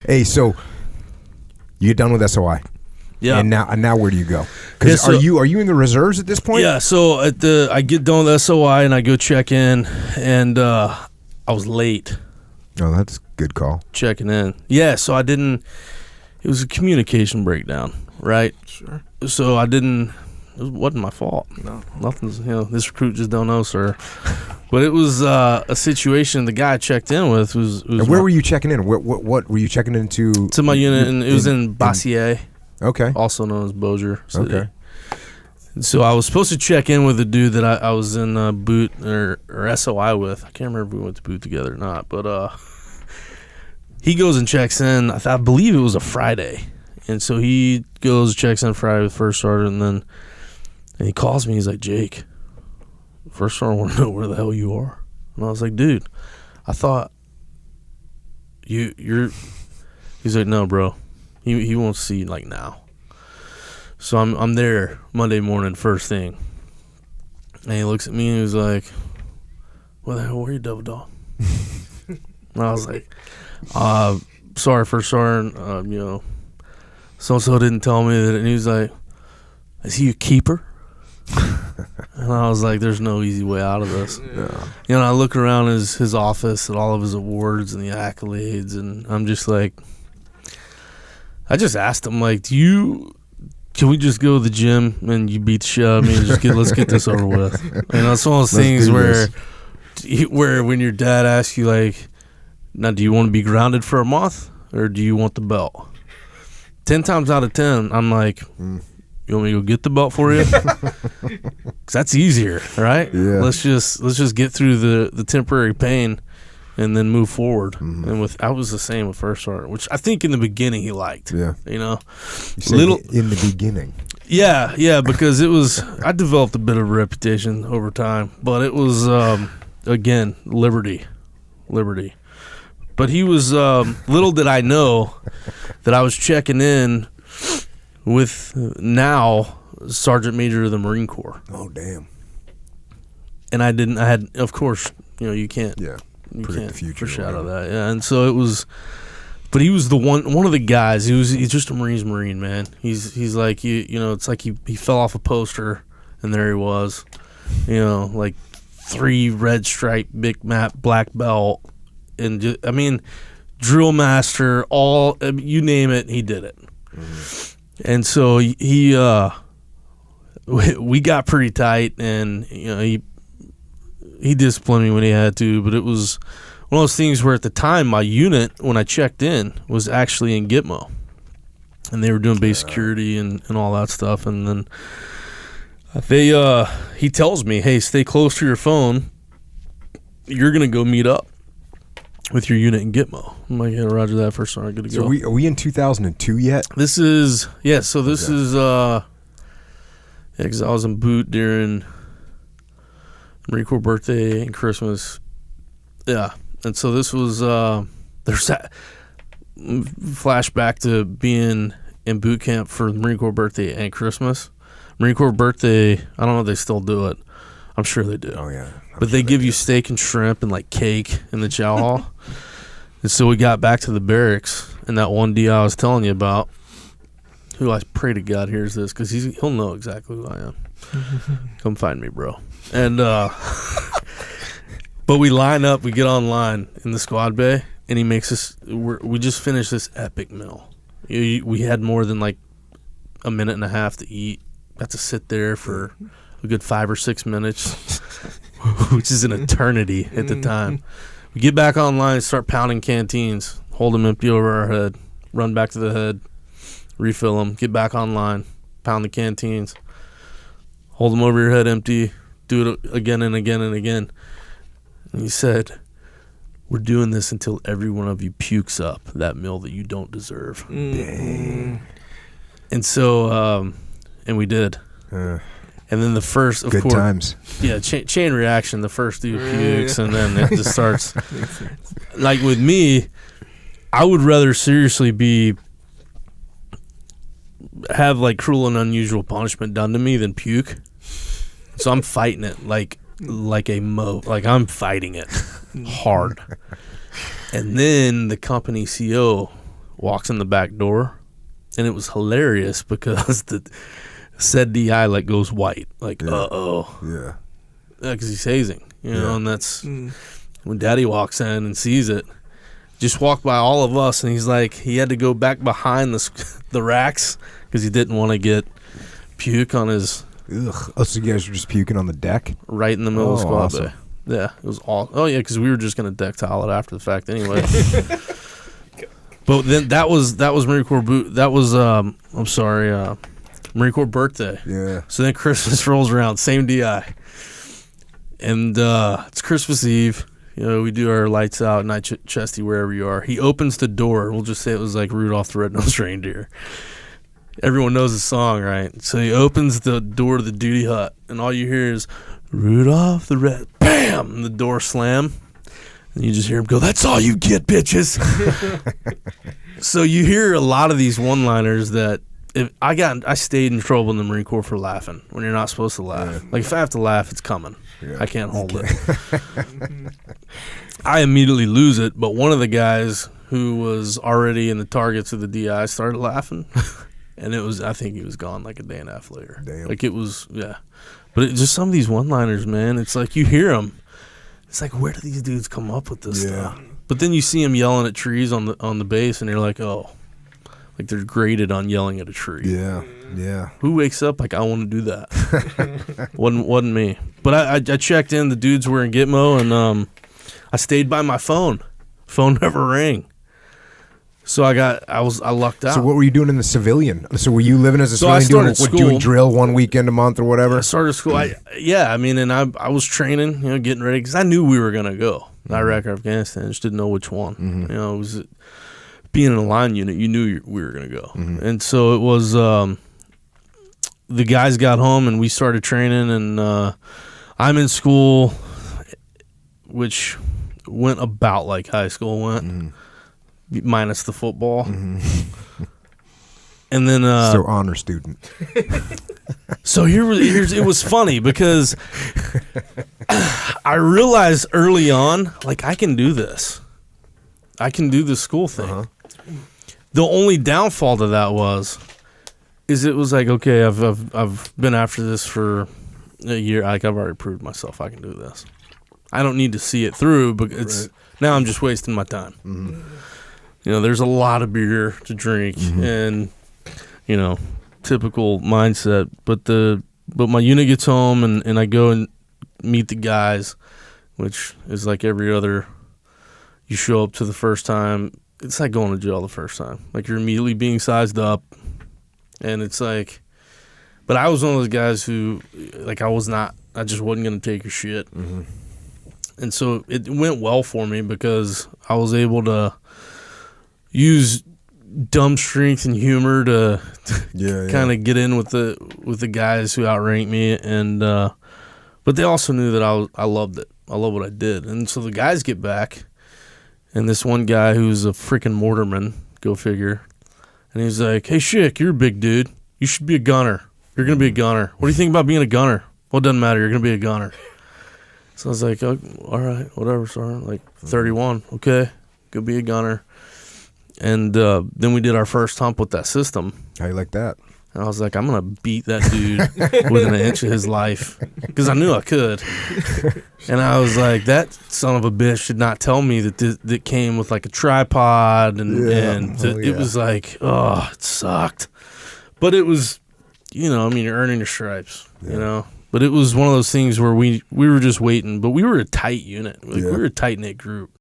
Hey, so you get done with SOI. Yeah. And now where do you go? Because are you in the reserves at this point? Yeah. So I get done with SOI and I go check in, and I was late. Oh, that's a good call. Checking in. Yeah. So I didn't. It was a communication breakdown, right? Sure. So I didn't. It wasn't my fault. No. Nothing's. This recruit just don't know, sir. But it was a situation. The guy I checked in with was. And where were you checking in? What were you checking into? To my unit, and it was in Bassier. Okay. Also known as Bossier City. Okay. So I was supposed to check in with a dude that I was in boot or SOI with. I can't remember if we went to boot together or not, but he goes and checks in. I believe it was a Friday, and so he goes checks in Friday with First Sergeant, and he calls me. He's like, Jake, First Sergeant, want to know where the hell you are? And I was like, dude, I thought you're. He's like, no, bro. He won't see you like now. So I'm there Monday morning, first thing. And he looks at me and he's like, "Where the hell were you, Double Dog?" And I was like, sorry, First Sergeant, so-and-so didn't tell me that. And he was like, "Is he a keeper?" And I was like, there's no easy way out of this. Yeah. I look around his office at all of his awards and the accolades, and I'm just like, I just asked him, like, can we just go to the gym and you beat the shit out of me and let's get this over with? And it's one of those things where when your dad asks you, like, now, do you want to be grounded for a month or do you want the belt? 10 times out of 10, I'm like, you want me to go get the belt for you? 'Cause that's easier, right? Yeah. Let's just get through the temporary pain and then move forward. Mm-hmm. And I was the same with First Sergeant, which I think in the beginning he liked. Yeah. You said in the beginning. Yeah, because I developed a bit of a reputation over time, but it was again, liberty. But he was little did I know that I was checking in with now Sergeant Major of the Marine Corps. Oh, damn. And I had, of course, you can't. Yeah. You Predict can't the future foreshadow that. Yeah, and so it was. But he was one of the guys. He's just a Marine's Marine, man. He's like it's like he fell off a poster, and there he was, like 3 red stripe, big map, black belt, and drill master, all you name it, he did it. Mm-hmm. And so we got pretty tight, and he disciplined me when he had to, but it was one of those things where at the time my unit, when I checked in, was actually in Gitmo, and they were doing base security and all that stuff. And then he tells me, hey, stay close to your phone. You're going to go meet up with your unit in Gitmo. I'm like, yeah, roger that, First Sergeant, good to go. So are we in 2002 yet? This is, yeah, so this is, because I was in boot during Marine Corps birthday and Christmas. Yeah. And so this was, there's that flashback to being in boot camp for the Marine Corps birthday and Christmas. Marine Corps birthday, I don't know if they still do it. I'm sure they do. Oh, yeah. But they give you steak and shrimp and like cake in the chow hall. And so we got back to the barracks, and that one DI I was telling you about, who I pray to God hears this, because he'll know exactly who I am. Come find me, bro. And but we line up, we get online in the squad bay, and he makes us. We just finished this epic meal. We had more than like a minute and a half to eat. Got to sit there for a good 5 or 6 minutes, which is an eternity at the time. We get back online, start pounding canteens, hold them empty over our head, run back to the head, refill them, get back online, pound the canteens, hold them over your head empty, do it again and again and again. And he said, we're doing this until every one of you pukes up that meal that you don't deserve. Dang. And so, and we did. And then the first, of good course, times. Yeah, chain reaction. The first dude pukes, and then it just starts. Like with me, I would rather seriously have like cruel and unusual punishment done to me than puke. So I'm fighting it like I'm fighting it hard. And then the company CO walks in the back door, and it was hilarious because the said DI like goes white, like Yeah. because he's hazing, you know, and that's when Daddy walks in and sees it. Just walked by all of us, and he's like, he had to go back behind the racks because he didn't want to get puke on his. Ugh. Oh, so you guys were just puking on the deck? Right in the middle of squad awesome. bay. Yeah, it was all. Oh yeah, because we were just gonna deck tile it after the fact anyway. But then that was Marine Corps boot. That was Marine Corps birthday. Yeah. So then Christmas rolls around, same DI, and it's Christmas Eve. You know, we do our lights out, night chesty wherever you are. He opens the door. We'll just say it was like Rudolph the Red-Nosed Reindeer. Everyone knows the song, right? So he opens the door to the duty hut, and all you hear is Rudolph the Red. Bam! And the door slam, and you just hear him go, "That's all you get, bitches." So you hear a lot of these one-liners that I stayed in trouble in the Marine Corps for laughing when you're not supposed to laugh. Yeah. Like if I have to laugh, it's coming. Yeah. I can't hold it. I immediately lose it, but one of the guys who was already in the targets of the DI started laughing. And I think he was gone like a day and a half later. Damn. Like it was, yeah. But just some of these one-liners, man, it's like you hear them. It's like, where do these dudes come up with this stuff? But then you see them yelling at trees on the base, and you're like, oh, like they're graded on yelling at a tree. Yeah, yeah. Who wakes up like, I want to do that? wasn't me. But I checked in. The dudes were in Gitmo, and I stayed by my phone. Phone never rang. So I lucked out. So what were you doing in the civilian? So were you living as a So I civilian, started doing school. drill one weekend a month or whatever? I started school. And I was training, you know, getting ready because I knew we were gonna go Iraq or Afghanistan. I just didn't know which one. Mm-hmm. You know, it was being in a line unit. You knew we were gonna go, and so it was. The guys got home and we started training, and I'm in school, which went about like high school went. Minus the football. And then So honor student. so here's it was funny because I realized early on, like, I can do this. I can do the school thing. The only downfall to that is it was like, okay, I've been after this for a year. Like, I've already proved myself I can do this. I don't need to see it through, but now I'm just wasting my time. You know, there's a lot of beer to drink, and you know, typical mindset. But my unit gets home, and I go and meet the guys, which is like every other. You show up to the first time. It's like going to jail the first time. Like, you're immediately being sized up, and it's like. But I was one of those guys who, like, I just wasn't gonna take your shit, and so it went well for me because I was able to use dumb strength and humor to kind of get in with the guys who outranked me, and but they also knew that I loved it. I love what I did, and so the guys get back, and this one guy who's a freaking mortarman, go figure, and he's like, "Hey, Schick, you're a big dude. You should be a gunner. You're gonna be a gunner. What do you think about being a gunner? Well, it doesn't matter. You're gonna be a gunner." So I was like, "Oh, all right, whatever, Sergeant. Like 31, okay, go be a gunner." And then we did our first hump with that system. How you like that? And I was like, I'm going to beat that dude within an inch of his life because I knew I could. And I was like, that son of a bitch did not tell me that came with like a tripod. It was like, oh, it sucked. But it was, you know, I mean, you're earning your stripes, you know. But it was one of those things where we were just waiting. But we were a tight unit. Like, we were a tight-knit group.